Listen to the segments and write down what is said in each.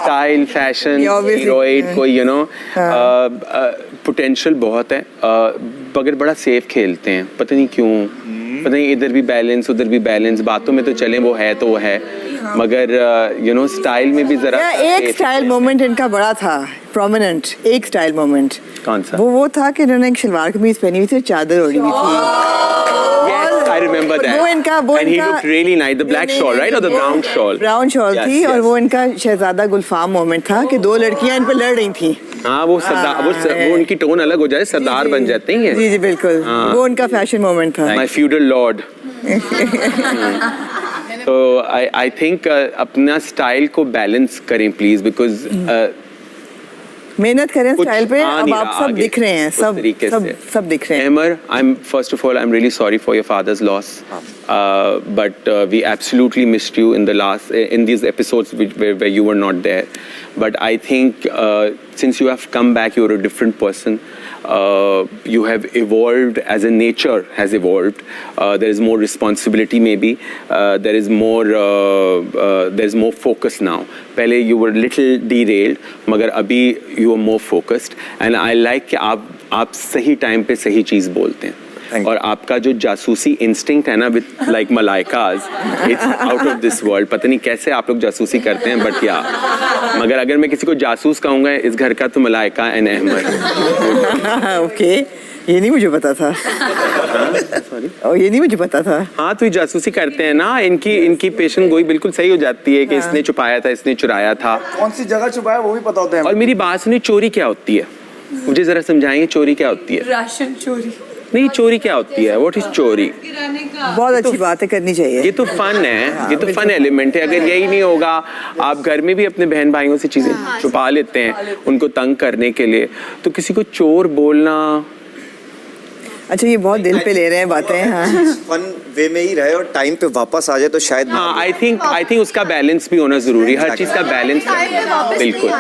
Style, fashion, हीरोइड कोई potential बहुत है, मगर बड़ा सेफ खेलते हैं, पता नहीं क्यों, पता नहीं, इधर भी बैलेंस उधर भी बैलेंस, बातों में तो चले वो है तो वो है, मगर स्टाइल में भी जरा एक स्टाइल मोमेंट इनका बड़ा था प्रोमिनेंट, एक स्टाइल मोमेंट। कौन सा? वो था कि इन्होंने एक शलवार कमीज पहनी हुई थी, चादर ओढ़ी हुई थी। I remember that. And he looked really nice. The black shawl, right, or the brown shawl? Brown shawl थी, और वो इनका शहजादा गुलफाम मोमेंट था कि दो लड़कियां इन पर लड़ रही थी। हाँ, वो सरदार, वो उनकी टोन अलग हो जाए, सरदार बन जाते हैं। जी जी बिल्कुल, वो उनका फैशन मोमेंट था। My feudal lord. तो I think अपना स्टाइल को बैलेंस करें प्लीज, बिकॉज मेहनत करें स्टाइल पे। अब आप सब दिख रहे हैं, सब दिख रहे हैं। Amar, first of all, I'm really sorry for your father's loss. But we absolutely missed you in these episodes where you were not there. But I think since you have come back, you're a different person. You have evolved as a nature has evolved. There is more responsibility, maybe. There is more focus now. पहले you were little derailed, मगर अभी you are more focused. And I like कि आप सही time पे सही चीज़ बोलते हैं। और आपका जो जासूसी इंस्टिंक्ट है ना, with like Malaika's, it's out of this world. पता नहीं कैसे आप लोग जासूसी करते हैं, बट या मगर अगर मैं किसी को जासूस कहूँगा इस घर का, तो मलाइका एंड अहमद। ओके, ये नहीं मुझे पता था। और ये नहीं मुझे पता था। हाँ, तो ये जासूसी करते हैं ना, इनकी पेशेंट गोई बिल्कुल सही हो जाती है कि इसने छुपाया था, इसने चुराया था, कौन सी जगह छुपाया वो भी पता होता है। और मेरी बात सुनिए, चोरी क्या होती है? मुझे जरा समझाएंगे, चोरी क्या होती है? राशन चोरी नहीं, चोरी क्या होती है? व्हाट इज चोरी? बहुत अच्छी बात है, करनी चाहिए। ये तो फन है, ये तो फन एलिमेंट है। अगर यही नहीं होगा, आप घर में भी अपने बहन भाइयों से चीजें छुपा लेते हैं उनको तंग करने के लिए, तो किसी को चोर बोलना, अच्छा ये बहुत दिल पे ले रहे हैं बातें। हाँ, फन वे में ही रहे और टाइम पे वापस आ जाए तो शायद। हाँ, आई थिंक उसका बैलेंस भी होना जरूरी है, हर चीज का बैलेंस। बिल्कुल,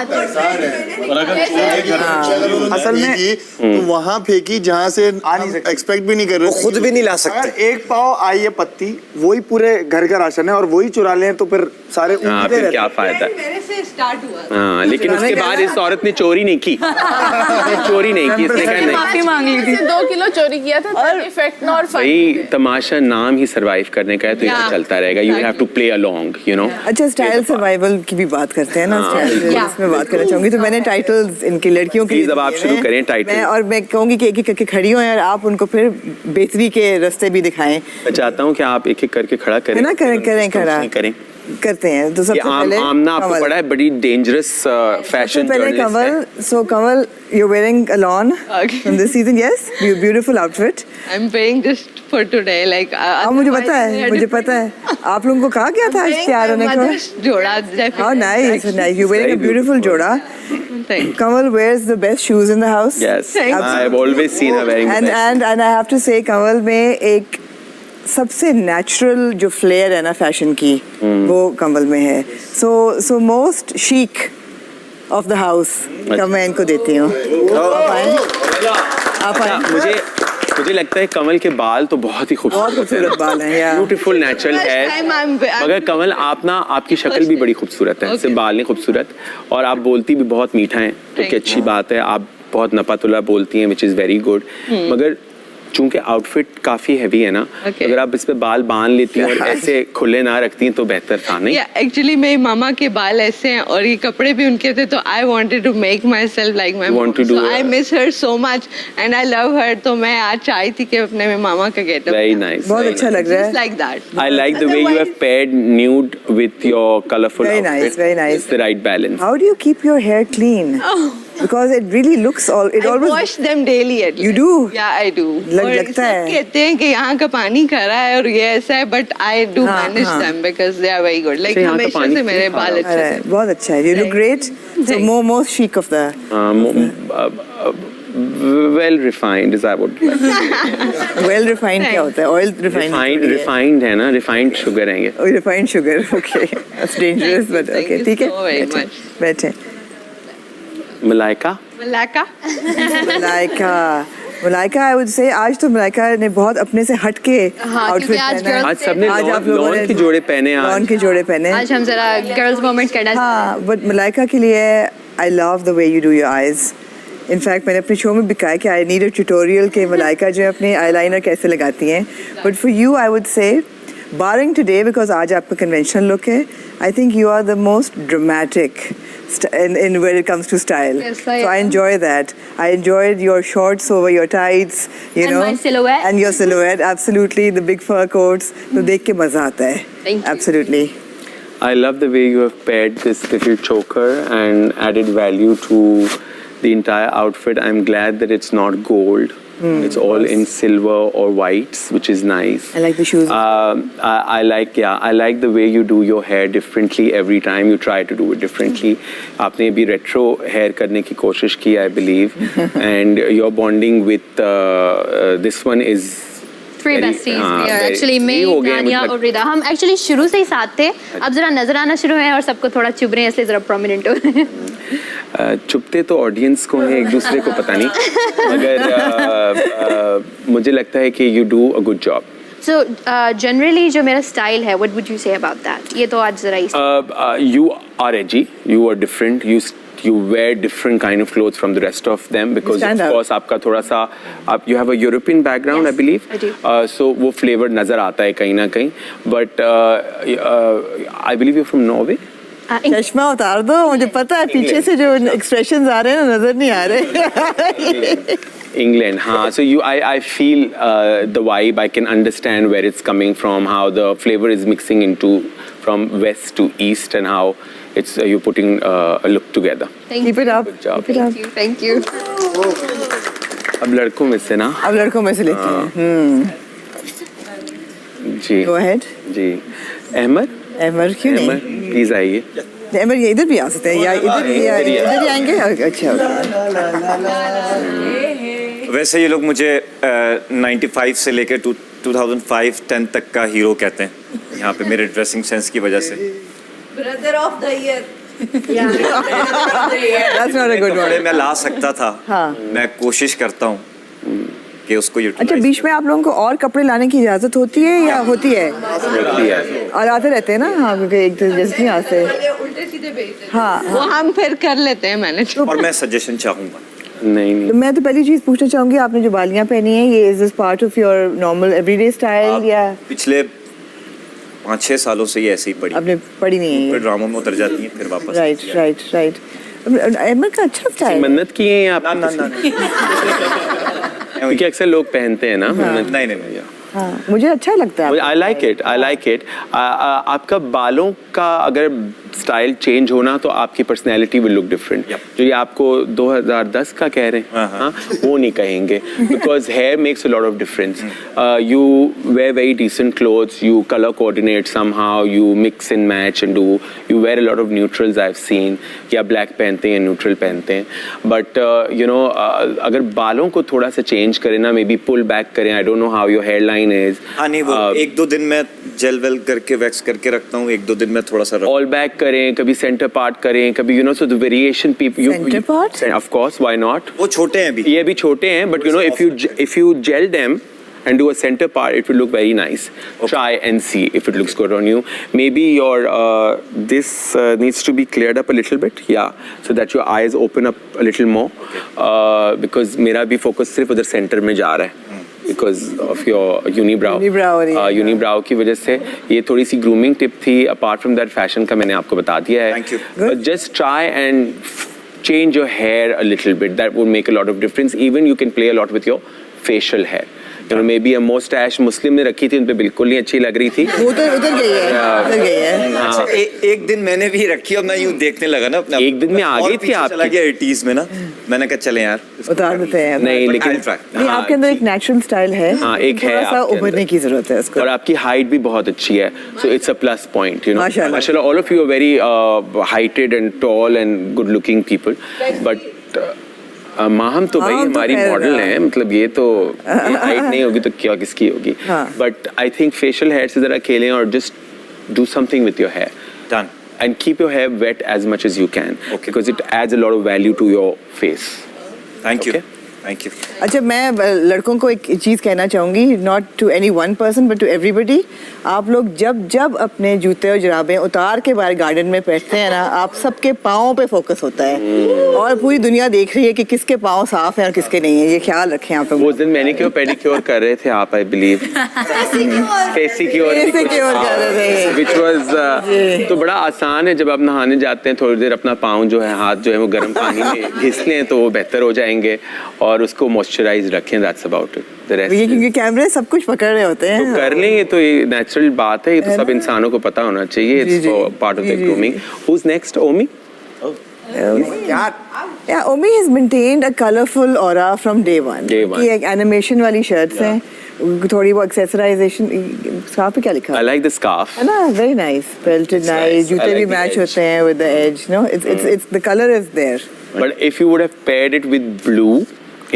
असल में तो वहाँ फेंकी जहाँ से एक्सपेक्ट भी नहीं कर रहे, खुद भी नहीं ला सकते। एक पाव आई है पत्ती, वही पूरे घर का राशन है, और वही चुरा लें तो फिर सारे फिर क्या फायदा? मेरे से स्टार्ट हुआ। हाँ, लेकिन उसके बाद इस औरत ने चोरी नहीं की, चोरी नहीं की, इसने कहा माफी मांग ली थी। 2 किलो चोरी किया था, और इफेक्ट और भाई तमाशा नाम ही सरवाइव करने का है, तो ये चलता रहेगा। You have to play along, you know. अच्छा, स्टाइल सर्वाइवल की भी बात करते हैं ना, स्टाइल इसमें बात करना चाहूंगी। तो मैंने टाइटल्स इनकी लड़कियों की, अब आप शुरू करें टाइटल, और मैं कहूंगी कि एक एक करके खड़ी हो और आप उनको फिर बेहतरी के रास्ते भी दिखाएं। मैं चाहता हूँ कि आप एक एक करके खड़ा करें ना, करें खड़ा करते हैं। तो सबसे पहले आमना आपको पड़ा है बड़ी dangerous fashion journalist. So Kamal, you're wearing a lawn from this season, yes? Beautiful outfit. I'm wearing just for today, like. हाँ, मुझे पता है। आप लोगों को कहा क्या था इस तैयार होने को? जोड़ा। Oh, nice. You're wearing a beautiful जोड़ा. Kamal wears the best shoes in the house. Yes, I've always seen her wearing the best. And I have to say, Kamal में एक सबसे नेचुरल जो फ्लेयर है ना फैशन की, वो कमल में है। So most chic of the house का मैं इनको देती हूँ। मुझे लगता है कमल के बाल तो बहुत ही खूबसूरत बाल हैं, ब्यूटीफुल नेचुरल है, मगर कमल आपकी शक्ल भी बड़ी खूबसूरत है, सिर्फ बाल नहीं खूबसूरत, और आप बोलती भी बहुत मीठा है, तो क्या अच्छी बात है। आप बहुत नपातुला बोलती हैं, विच इज़ वेरी गुड, मगर चूंकि आउटफिट काफी हैवी है ना, अगर आप इस पे बाल बांध लेती हैं और ऐसे खुले ना रखती हैं तो बेहतर था, नहीं? एक्चुअली मेरी मामा के बाल ऐसे हैं और ये कपड़े भी उनके थे, तो I wanted to make myself like my mom, so I miss her so much and I love her. तो मैं आज चाही थी कि अपने में मामा का गेटअप। वेरी नाइस, बहुत अच्छा लग रहा है। Like that, I like the way you have paired nude with your colourful outfit. Very nice. It's the right balance. How do you keep your hair clean? Because it really looks it I always wash them daily at least. You do? Yeah, I do. लगता है। कहते हैं कि यहाँ का पानी खरा है और ये ऐसा है, but I do manage them because they are very good. Like हमेशा से मेरे बाल अच्छे हैं। बहुत अच्छा है। You look great. So more chic of the. Well refined is I would like. Well refined क्या होता है? Oil refined है ना, refined sugar है। Refined sugar, okay. That's dangerous, but okay. ठीक है। बैठे। मलाइका। मलाइका मलाइका आई वुड से आज तो मलाइका ने बहुत अपने से हट के हाँ, आउटफिट क्योंकि आज पहना है। आज सबने आज आप लोगों लॉन ने के जोड़े पहने हैं लॉन आज। के जोड़े पहने। आज हम जरा गर्ल्स मोमेंट करना हाँ, बट मलाइका के लिए I love the way you do your eyes. In fact मैंने अपने शो में भी कहा कि आई नीड अ ट्यूटोरियल के मलाइका जो है अपने आईलाइनर कैसे लगाती हैं। But for you I would say boring today because आज आपका कन्वेंशनल लुक है, I think you are the most dramatic in where it comes to style. Yes, So I enjoy that. I enjoyed your shorts over your tights, you And know. my silhouette. And your silhouette, absolutely. The big fur coats. तो देख के मजा आता है. Thank you. Absolutely. I love the way you have paired this little choker and added value to the entire outfit. I'm glad that it's not gold. It's all in silver or whites, which is nice. I like the shoes. I like the way you do your hair differently every time. You try to do it differently. आपने भी retro hair करने की कोशिश की, I believe, and your bonding with this one is Three very- besties. हाँ, We are very- actually me, ये हो गया नानिया मतलब- और रिदा. हम एक्चुअली शुरू से ही साथ थे. अब जरा नजर आना शुरू है और सबको थोड़ा चुभ रहे हैं इसलिए जरा प्रोमिनेंट हो रहे हैं. चुपते तो ऑडियंस को है, एक दूसरे को पता नहीं, मगर मुझे लगता है कि you do a good job. So generally जो मेरा स्टाइल है, what would you say about that? ये तो आज जरा इस You are edgy, you are different, you wear different kind of clothes from the rest of them because stand of out. course आपका थोड़ा सा you have a European background, Yes, I believe. I do. So वो flavor नजर आता है कहीं ना कहीं, but I believe you're from Norway. चश्मा उतार दो, मुझे पता है पीछे से जो एक्सप्रेशंस आ रहे हैं ना नजर नहीं आ रहे. England, हाँ. So I feel the vibe. I can understand where it's coming from, how the flavor is mixing into from west to east, and how it's you're putting a look together. Keep it up. Good job. Keep it up. Thank you. अब लड़कों में से ना अब लड़कों में से लेते हैं. जी Go ahead. जी अहमद अहमद क्यों नहीं? अहमद प्लीज आइए. अहमद ये इधर भी आ सकते हैं या इधर इधर ही इधर ही आएंगे. अच्छा. वैसे ये लोग मुझे 95 से लेकर 2005-10 तक का हीरो कहते हैं यहाँ पे मेरे ड्रेसिंग सेंस की वजह से. Brother of the year. That's not a good कपड़े one. मैं ला सकता था. हाँ. मैं कोशिश करता हूँ कि उसको अच्छा, यूटिलाइज. बीच में आप लोगों को और कपड़े लाने की इजाजत होती है या होती है? रखती है. और आते रहते हैं ना. हाँ, क्योंकि एक तो जैसे यहाँ से. उल्टे सीधे भेजते हैं. हाँ. वो हम फिर कर लेते हैं मैनेज. और मैं सजेशन चाहूँगा. नहीं तो मैं तो पहली चीज पूछना चाहूंगी, आपने जो बालियां पहनी हैं ये is this part of your normal everyday style या पिछले 5-6 सालों से ये ऐसे ही पड़ी. आपने पढ़ी नहीं है? फिर ड्रामों में उतर जाती हैं फिर वापस. राइट. अहमद का अच्छा स्टाइल. मन्नत की है आप? ना क्योंकि अक्सर लोग पहनते हैं ना मन्नत. नहीं. हाँ, मुझे अच्छा लगता है. I like it. आपका बालों का अगर स्टाइल चेंज होना तो आपकी पर्सनैलिटी विल लुक डिफरेंट. जो ये आपको 2010 का कह रहे हैं, हाँ, वो नहीं कहेंगे, because hair makes a lot of difference. You wear very decent clothes, you colour coordinate somehow, you mix and match and do, you wear a lot of neutrals. I have seen कि आप black पहनते हैं, neutral पहनते हैं, but you know अगर बालों को थोड़ा सा चेंज करें ना, मे बी पुल बैक करें. I don't know how your hairline is. हाँ नहीं, वो 1-2 दिन मैं जेल वेल करके वैक्स करके रखता हूँ. 1-2 दिन में थोड़ा सा ऑल बैक करें, कभी सेंटर पार्ट करें, कभी you know, so the variation people. Center part? Of course, why not. वो छोटे हैं अभी. ये भी छोटे हैं, but you know, if you gel them and do a center part, it will look very nice. Try and see if it looks good on you. Maybe your this needs to be cleared up a little bit, yeah, so that your eyes open up a little more. Because मेरा भी focus सिर्फ उधर center में जा रहा है. Because of your unibrow. Unibrow की वजह से ये थोड़ी सी grooming tip थी. Apart from that, fashion का मैंने आपको बता दिया है. Thank you. But just try and change your hair a little bit. That would make a lot of difference. Even you can play a lot with your facial hair. You know, maybe a mustache. मुस्लिम ने रखी थी, उन पे बिल्कुल नहीं अच्छी लग रही थी. वो तो उधर गई है. उधर गई है. अच्छा, एक दिन मैंने भी रखी और मैं यूं देखने लगा ना अपना. एक दिन में आ गई थी आपकी. चला गया 80s में ना. मैंने कहा चले यार उतार देते हैं. नहीं, But लेकिन I'll try. नहीं, आपके अंदर एक नेचुरल स्टाइल है. हाँ, एक है थोड़ा सा आपके उभरने अंदर. की जरूरत है उसको. और आपकी हाइट भी बहुत अच्छी है, so it's a plus point, you know. माशाल्लाह. Mashallah, all of you are very heighted and tall and good looking people, but Maham तो भाई हाँ, तो हमारी खैर, मॉडल है, मतलब ये तो हाइट नहीं होगी तो क्या किसकी होगी. हाँ. But I think facial hair से जरा खेलें और just do something with your hair. Done. And keep your hair wet as much as you can, Okay. because it adds a lot of value to your face. Thank you. Okay? Thank you. अच्छा, मैं लड़कों को एक चीज़ कहना चाहूँगी, not to any one person but to everybody. आप लोग जब जब अपने जूते और जुराबें उतार के बाहर गार्डन में बैठते हैं ना, आप सबके पाँव पे फोकस होता है और पूरी दुनिया देख रही है कि किसके पाँव साफ हैं और किसके नहीं है। ये ख्याल रखें आप लोग। वो दिन मैनिक्योर पेडिक्योर कर रहे थे आप, आई बिलीव स्टेसी की ओर कर रहे थे। which was तो बड़ा आसान है, जब आप नहाने जाते हैं थोड़ी देर अपना पाँव जो है, हाथ जो है वो गर्म पानी में घिस लें तो वो बेहतर हो जाएंगे और उसको मॉइस्चराइज रखें। That's about it. द ये रेस्ट क्योंकि कैमरे सब कुछ पकड़ रहे होते हैं। तो कर लेंगे तो ये नेचुरल बात है, ये तो सब इंसानों को पता होना चाहिए। जी, इट्स जी। पार्ट ऑफ द जी, जी, grooming. Who's next? Omi? Yeah, Omi has maintained a colorful aura from day one. Day one. कि एक एनिमेशन वाली शर्ट्स हैं, थोड़ी वो एक्सेसराइजेशन। स्कार्फ पे क्या लिखा I है? like the scarf. है ना, very nice, belted nice, nice. I जूते like भी the मैच edge. होते हैं with the edge, no? It's the color is there. But if you would have paired it with blue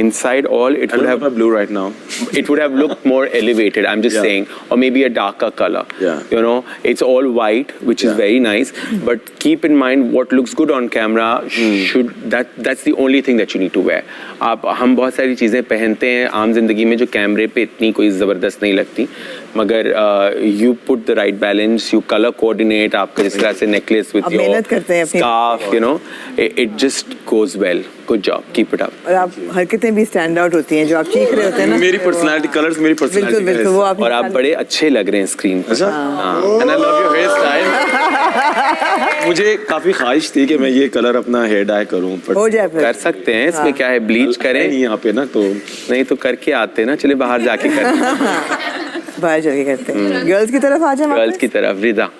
inside all, it would have blue right now. it would have looked more elevated. I'm just Yeah. saying, or maybe a darker color. Yeah. You know, it's all white, which is Yeah. very nice. But keep in mind, what looks good on camera that's the only thing that you need to wear. हम बहुत सारी चीजें पहनते हैं आम जिंदगी में जो कैमरे पे इतनी कोई जबरदस्त नहीं लगती, मगर you put the right balance, you color coordinate, आपका जिस तरह से necklace with अब your मेहनत करते हैं अपनी- scarf, you know, it just goes well. Good job, keep it up. और आप हरकतें भी स्टैंड आउट होती हैं जो आप चीख रहे होते हैं ना। मेरी पर्सनालिटी, कलर्स मेरी बिल्कुल पर्सनालिटी बिल्कुल, वो आप और आप बड़े अच्छे लग रहे हैं स्क्रीन पर। अच्छा, and I love your hair style. मुझे काफी ख्वाहिश थी कि मैं ये कलर अपना हेयर डाई करूं, पर हो जाए फिर। कर सकते हैं, इसमें क्या है, ब्लीच करें। नहीं यहाँ पे ना, तो नहीं तो करके आते हैं ना, चले बाहर जाके करते हैं। बाहर चल के करते हैं। गर्ल्स की तरफ आ जाए गर्ल्स की तरफ रिदा।